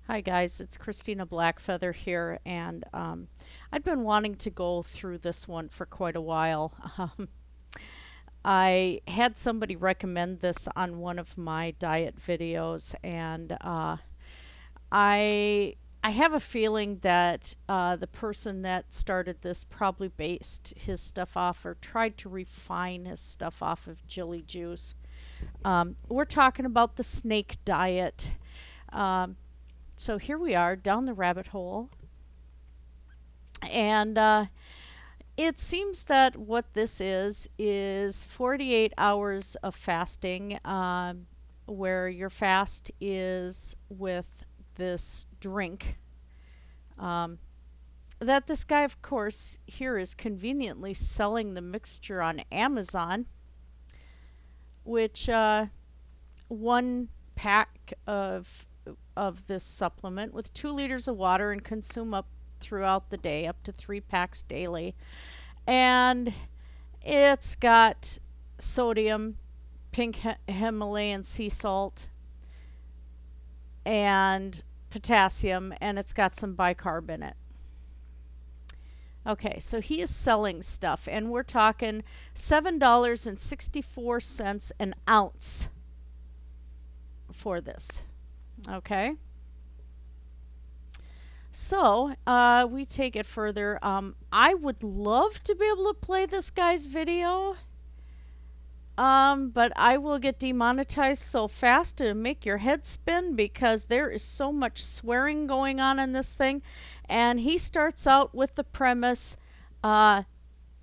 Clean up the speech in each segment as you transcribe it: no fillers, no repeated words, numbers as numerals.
Hi guys, it's Christinablackfeather here, and I've been wanting to go through this one for quite a while. I had somebody recommend this on one of my diet videos, and I I have a feeling that the person that started this probably based his stuff off or tried to refine his stuff off of jelly juice. We're talking about the snake diet. Um, so here we are down the rabbit hole. And it seems that what this is 48 hours of fasting, where your fast is with this drink um, that this guy, of course, here is conveniently selling the mixture on Amazon, which one pack of this supplement with 2 liters of water and consume up throughout the day, up to 3 packs daily. And it's got sodium, pink Himalayan sea salt, and potassium, and it's got some bicarb in it. Okay, so he is selling stuff, and we're talking $7.64 an ounce for this. Okay. So we take it further. I would love to be able to play this guy's video, but I will get demonetized so fast to make your head spin because there is so much swearing going on in this thing. And he starts out with the premise,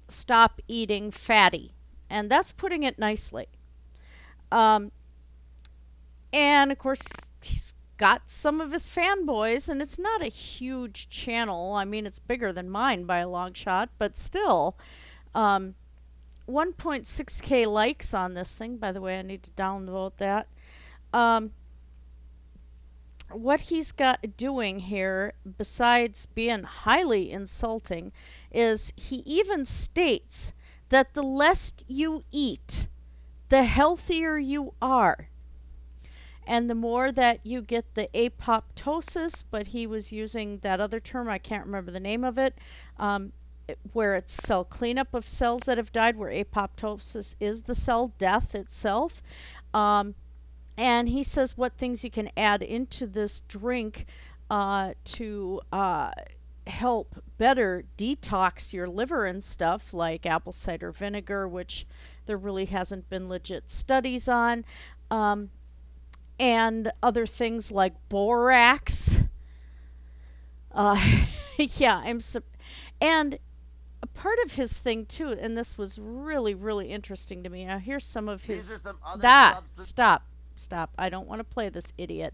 stop eating fatty. And that's putting it nicely. Um, and of course, he's got some of his fanboys, and it's not a huge channel. I mean, it's bigger than mine by a long shot, but still, 1.6K likes on this thing. By the way, I need to downvote that. Um, what he's got doing here, besides being highly insulting, is he even states that the less you eat, the healthier you are. And the more that you get the apoptosis, but he was using that other term, I can't remember the name of it, where it's cell cleanup of cells that have died, where apoptosis is the cell death itself. And he says what things you can add into this drink to help better detox your liver and stuff, like apple cider vinegar, which there really hasn't been legit studies on. And other things like borax. Uh, yeah, and a part of his thing too, and this was really, really interesting to me. Now here's some of his. These are some other Stop. I don't want to play this idiot.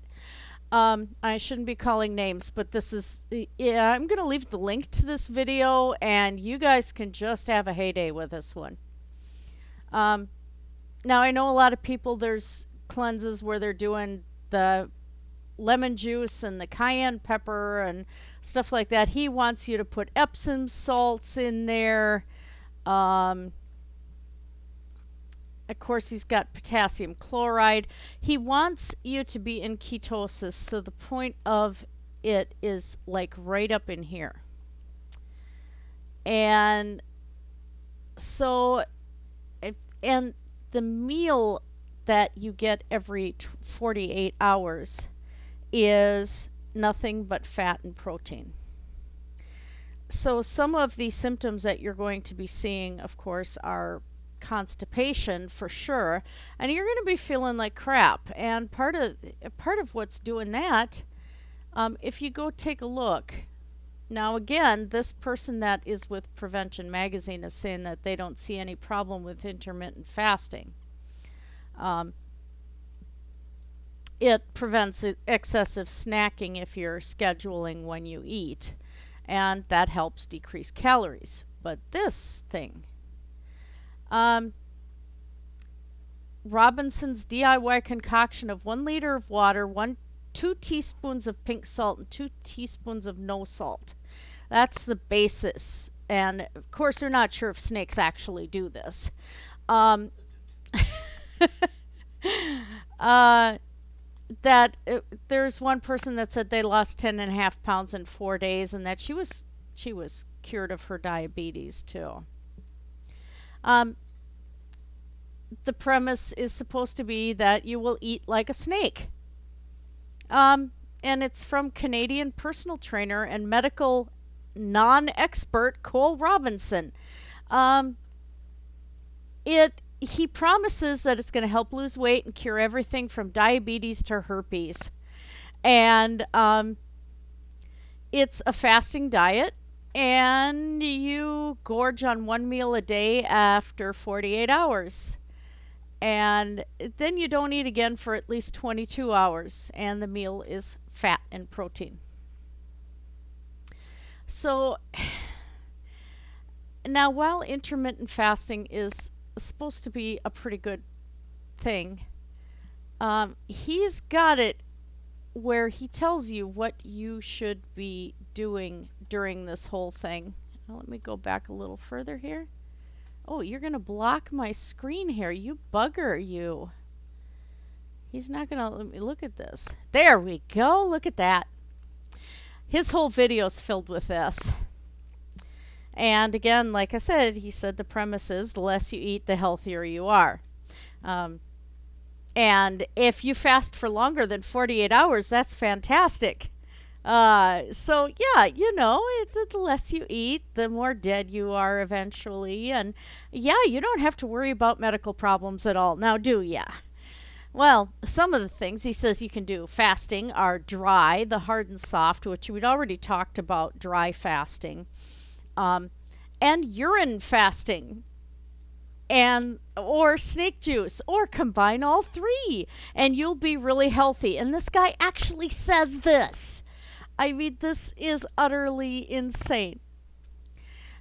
I shouldn't be calling names, but this is. Yeah, I'm gonna leave the link to this video, and you guys can just have a heyday with this one. Um, Now I know a lot of people. There's cleanses where they're doing the lemon juice and the cayenne pepper and stuff like that. He wants you to put Epsom salts in there. Um, of course, he's got potassium chloride. He wants you to be in ketosis, so the point of it is like right up in here. And so, and the meal that you get every 48 hours is nothing but fat and protein. So some of the symptoms that you're going to be seeing, of course, are constipation for sure, and you're going to be feeling like crap. And part of what's doing that, if you go take a look. Now again, this person that is with Prevention Magazine is saying that they don't see any problem with intermittent fasting. Um, it prevents excessive snacking if you're scheduling when you eat, and that helps decrease calories. But this thing, Robinson's DIY concoction of 1 liter of water, 2 teaspoons of pink salt, and 2 teaspoons of no salt. That's the basis. And of course, you're not sure if snakes actually do this. Um, uh, that there's one person that said they lost 10.5 pounds in 4 days, and that she was cured of her diabetes too. Um, the premise is supposed to be that you will eat like a snake. Um, and it's from Canadian personal trainer and medical non-expert Cole Robinson. Um, it he promises that it's going to help lose weight and cure everything from diabetes to herpes. And it's a fasting diet, and you gorge on one meal a day after 48 hours. And then you don't eat again for at least 22 hours, and the meal is fat and protein. So now, while intermittent fasting is supposed to be a pretty good thing, he's got it where he tells you what you should be doing during this whole thing. Now, let me go back a little further here. Oh, you're going to block my screen here. You bugger, you. He's not going to let me look at this. There we go. Look at that. His whole video is filled with this. And again, like I said, he said the premise is the less you eat, the healthier you are. Um, and if you fast for longer than 48 hours, that's fantastic. So yeah, the less you eat, the more dead you are eventually. And yeah, you don't have to worry about medical problems at all. Now, do ya? Well, some of the things he says you can do fasting are dry, the hard and soft, which we'd already talked about dry fasting, um, and urine fasting, and or snake juice, or combine all three, and you'll be really healthy. And this guy actually says this. I mean, this is utterly insane.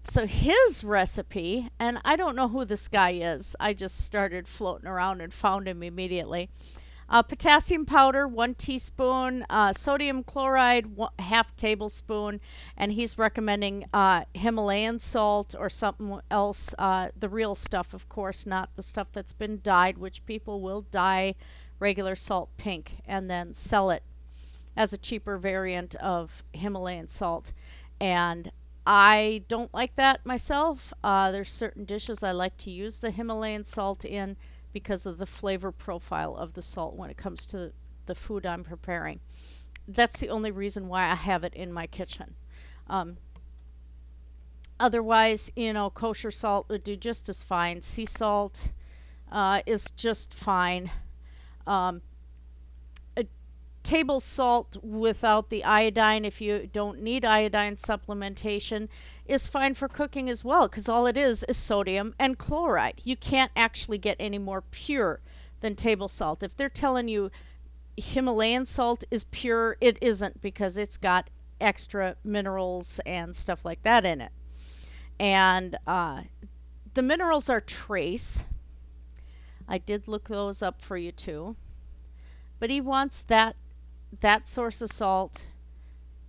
So his recipe, and I don't know who this guy is. I just started floating around and found him immediately. Potassium powder, 1 teaspoon. Sodium chloride, half tablespoon. And he's recommending Himalayan salt or something else. The real stuff, of course, not the stuff that's been dyed, which people will dye regular salt pink and then sell it as a cheaper variant of Himalayan salt. And I don't like that myself. There's certain dishes I like to use the Himalayan salt in because of the flavor profile of the salt when it comes to the food I'm preparing. That's the only reason why I have it in my kitchen. Otherwise, kosher salt would do just as fine. Sea salt is just fine. Um, Table salt without the iodine, if you don't need iodine supplementation, is fine for cooking as well, because all it is sodium and chloride. You can't actually get any more pure than table salt. If they're telling you Himalayan salt is pure, it isn't, because it's got extra minerals and stuff like that in it. And the minerals are trace. I did look those up for you too. But he wants that source of salt,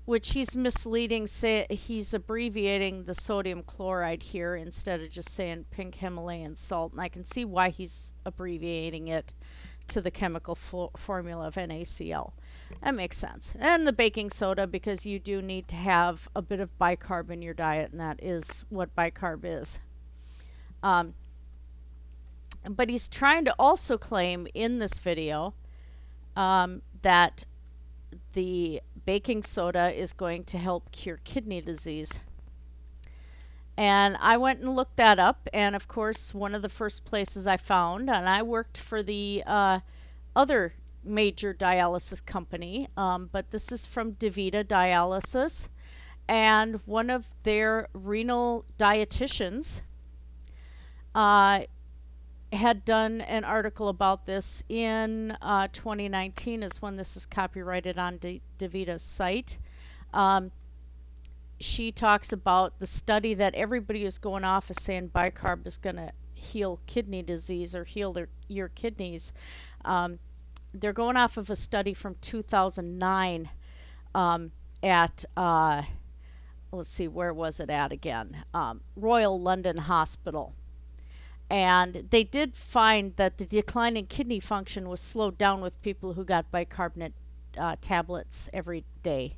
which he's misleading. Say he's abbreviating the sodium chloride here instead of just saying pink Himalayan salt, and I can see why he's abbreviating it to the chemical formula of NaCl. That makes sense. And the baking soda, because you do need to have a bit of bicarb in your diet, and that is what bicarb is. But he's trying to also claim in this video that the baking soda is going to help cure kidney disease. And I went and looked that up, and of course one of the first places I found, and I worked for the other major dialysis company, but this is from DaVita Dialysis, and one of their renal dietitians had done an article about this in 2019 is when this is copyrighted on DaVita's site. She talks about the study that everybody is going off as saying bicarb is going to heal kidney disease or heal your kidneys. They're going off of a study from 2009 at, let's see, where was it at again? Royal London Hospital. And they did find that the decline in kidney function was slowed down with people who got bicarbonate tablets every day.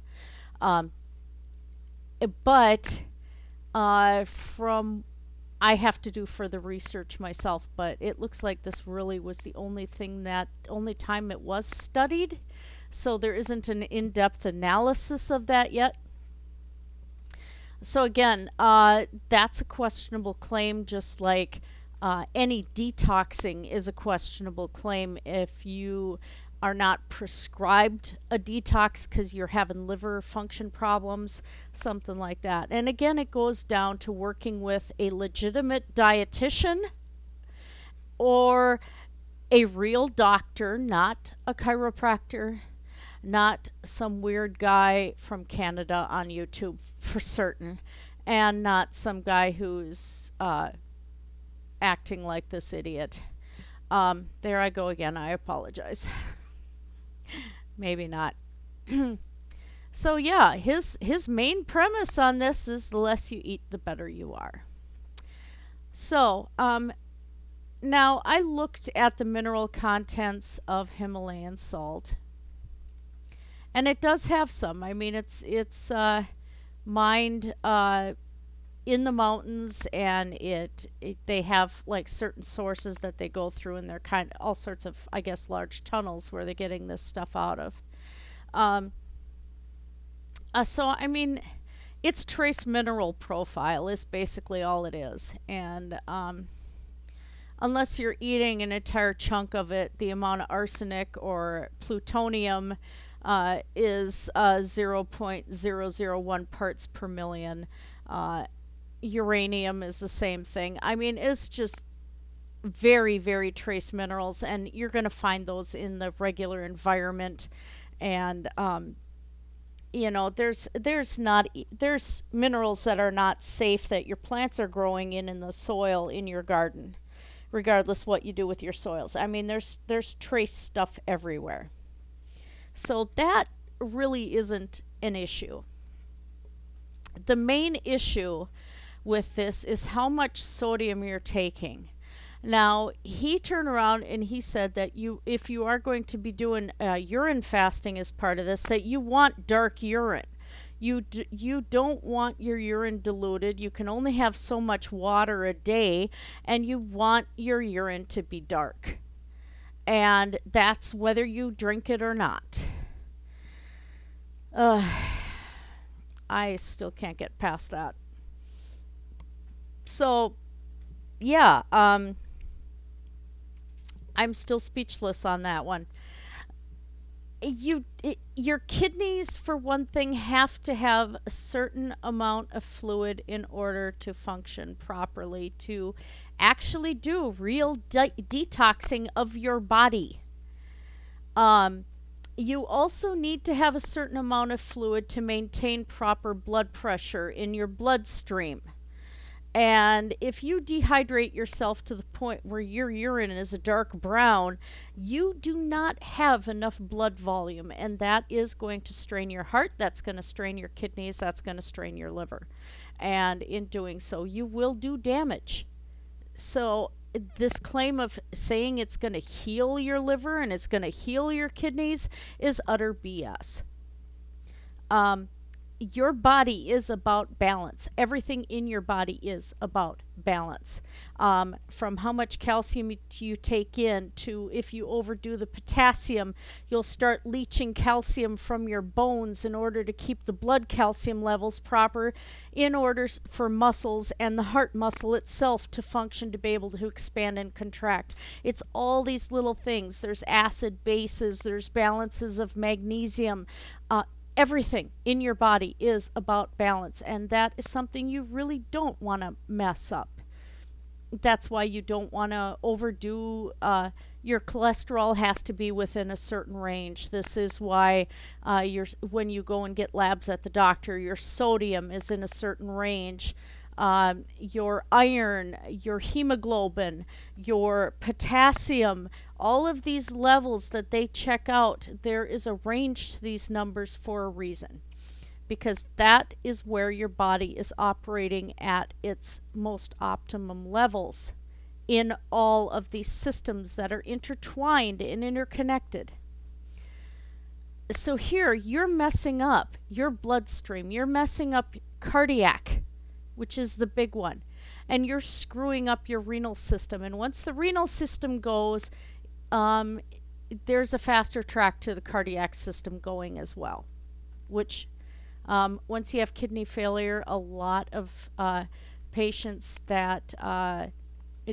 Um, but from I have to do further research myself, but it looks like this really was the only time it was studied. So there isn't an in-depth analysis of that yet. So again, that's a questionable claim, just like any detoxing is a questionable claim if you are not prescribed a detox because you're having liver function problems, something like that. And again, it goes down to working with a legitimate dietitian or a real doctor, not a chiropractor, not some weird guy from Canada on YouTube for certain, and not some guy who's acting like this idiot. There I go again. I apologize. Maybe not. So yeah, his main premise on this is the less you eat, the better you are. So now I looked at the mineral contents of Himalayan salt, and it does have some. I mean, it's mined in the mountains, and they have like certain sources that they go through, and they're kind of all sorts of, I guess, large tunnels where they're getting this stuff out of. So I mean, its trace mineral profile is basically all it is, and unless you're eating an entire chunk of it, the amount of arsenic or plutonium is 0.001 parts per million. Uranium is the same thing. I mean, it's just very, very trace minerals, and you're going to find those in the regular environment. And there's minerals that are not safe that your plants are growing in the soil in your garden, regardless what you do with your soils. I mean, there's trace stuff everywhere. So that really isn't an issue. The main issue with this is how much sodium you're taking. Now, he turned around and he said that if you are going to be doing urine fasting as part of this, that you want dark urine. You don't want your urine diluted. You can only have so much water a day, and you want your urine to be dark. And that's whether you drink it or not. I still can't get past that. So, yeah, I'm still speechless on that one. Your kidneys, for one thing, have to have a certain amount of fluid in order to function properly, to actually do real detoxing of your body. You also need to have a certain amount of fluid to maintain proper blood pressure in your bloodstream. And if you dehydrate yourself to the point where your urine is a dark brown, you do not have enough blood volume, and that is going to strain your heart, that's going to strain your kidneys, that's going to strain your liver. And in doing so, you will do damage. So this claim of saying it's going to heal your liver and it's going to heal your kidneys is utter BS. Your body is about balance. Everything in your body is about balance. From how much calcium you take in to if you overdo the potassium, you'll start leaching calcium from your bones in order to keep the blood calcium levels proper in order for muscles and the heart muscle itself to function, to be able to expand and contract. It's all these little things. There's acid bases, there's balances of magnesium. Everything in your body is about balance, and that is something you really don't want to mess up. That's why you don't want to overdo. Your cholesterol has to be within a certain range. This is why when you go and get labs at the doctor, your sodium is in a certain range. Your iron, your hemoglobin, your potassium, all of these levels that they check out, there is a range to these numbers for a reason, because that is where your body is operating at its most optimum levels in all of these systems that are intertwined and interconnected. So here you're messing up your bloodstream, you're messing up cardiac, which is the big one, and you're screwing up your renal system. And once the renal system goes, there's a faster track to the cardiac system going as well, which once you have kidney failure, a lot of patients that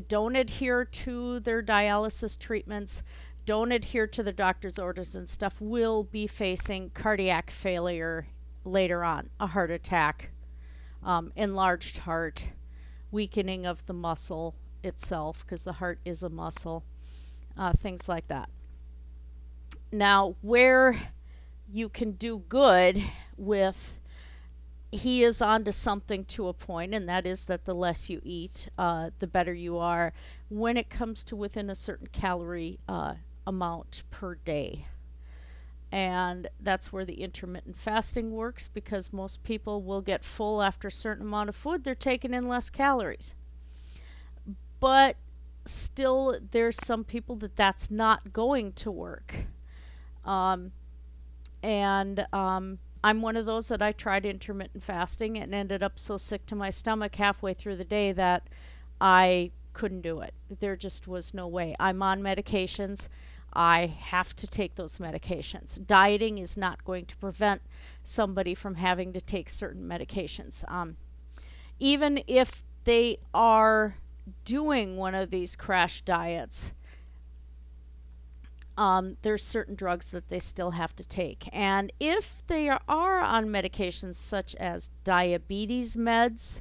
don't adhere to their dialysis treatments, don't adhere to the doctor's orders and stuff, will be facing cardiac failure later on, a heart attack, enlarged heart, weakening of the muscle itself, because the heart is a muscle, things like that. Now, where you can do good with, he is onto something to a point, and that is that the less you eat, the better you are when it comes to within a certain calorie amount per day. And that's where the intermittent fasting works, because most people will get full after a certain amount of food. They're taking in less calories. But still, there's some people that that's not going to work. I'm one of those that I tried intermittent fasting and ended up so sick to my stomach halfway through the day that I couldn't do it. There just was no way. I'm on medications. I have to take those medications. Dieting is not going to prevent somebody from having to take certain medications. Even if they are doing one of these crash diets, there's certain drugs that they still have to take. And if they are on medications such as diabetes meds,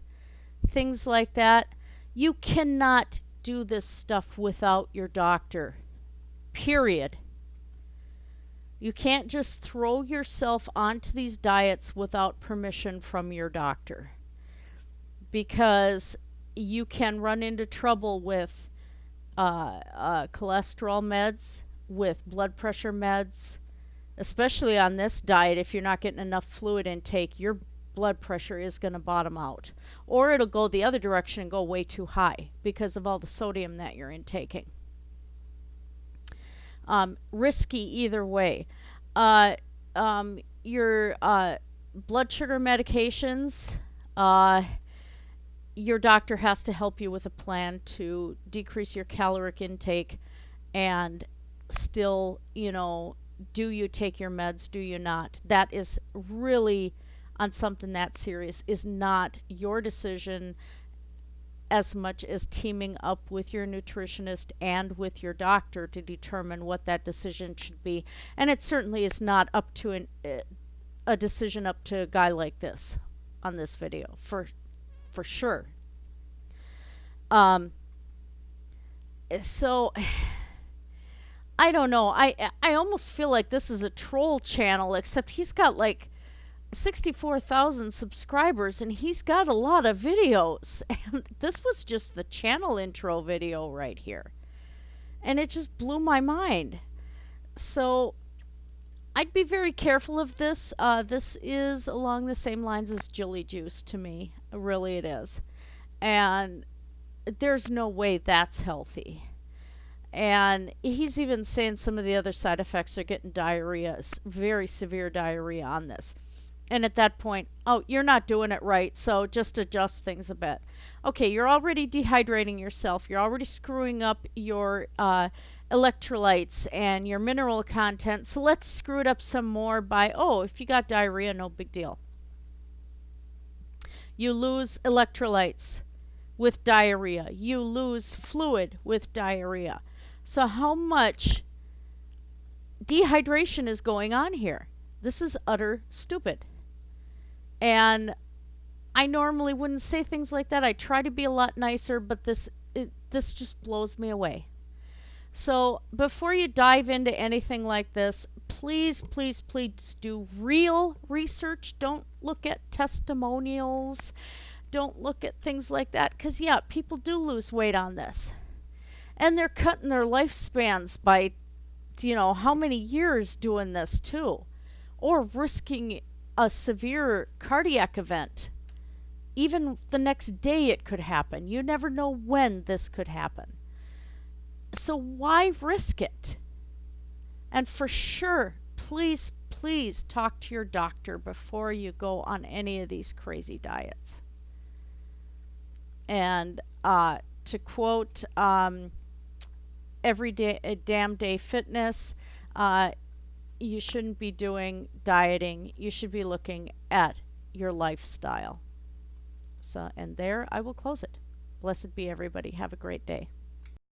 things like that, you cannot do this stuff without your doctor. Period. You can't just throw yourself onto these diets without permission from your doctor, because you can run into trouble with cholesterol meds, with blood pressure meds, especially on this diet. If you're not getting enough fluid intake, your blood pressure is going to bottom out, or it'll go the other direction and go way too high because of all the sodium that you're intaking. Risky either way. Your blood sugar medications, your doctor has to help you with a plan to decrease your caloric intake, and still, do you take your meds, do you not? That is really, on something that serious, is not your decision as much as teaming up with your nutritionist and with your doctor to determine what that decision should be. And it certainly is not up to a decision up to a guy like this on this video, for sure. So I don't know. I almost feel like this is a troll channel, except he's got like 64,000 subscribers and he's got a lot of videos. And this was just the channel intro video right here. And it just blew my mind. So I'd be very careful of this. This is along the same lines as jelly juice to me. Really it is. And there's no way that's healthy. And he's even saying some of the other side effects are getting diarrhea, very severe diarrhea on this. And at that point, oh, you're not doing it right, so just adjust things a bit. Okay, you're already dehydrating yourself. You're already screwing up your electrolytes and your mineral content. So let's screw it up some more by, if you got diarrhea, no big deal. You lose electrolytes with diarrhea. You lose fluid with diarrhea. So how much dehydration is going on here? This is utter stupid. And I normally wouldn't say things like that. I try to be a lot nicer, but this just blows me away. So before you dive into anything like this, please, please, please do real research. Don't look at testimonials. Don't look at things like that, because yeah, people do lose weight on this. And they're cutting their lifespans by, how many years doing this too, or risking a severe cardiac event. Even the next day it could happen. You never know when this could happen. So why risk it? And for sure, please, please talk to your doctor before you go on any of these crazy diets. And to quote every day, damn day fitness, uh, you shouldn't be doing dieting. You should be looking at your lifestyle. So, and there I will close it. Blessed be everybody. Have a great day.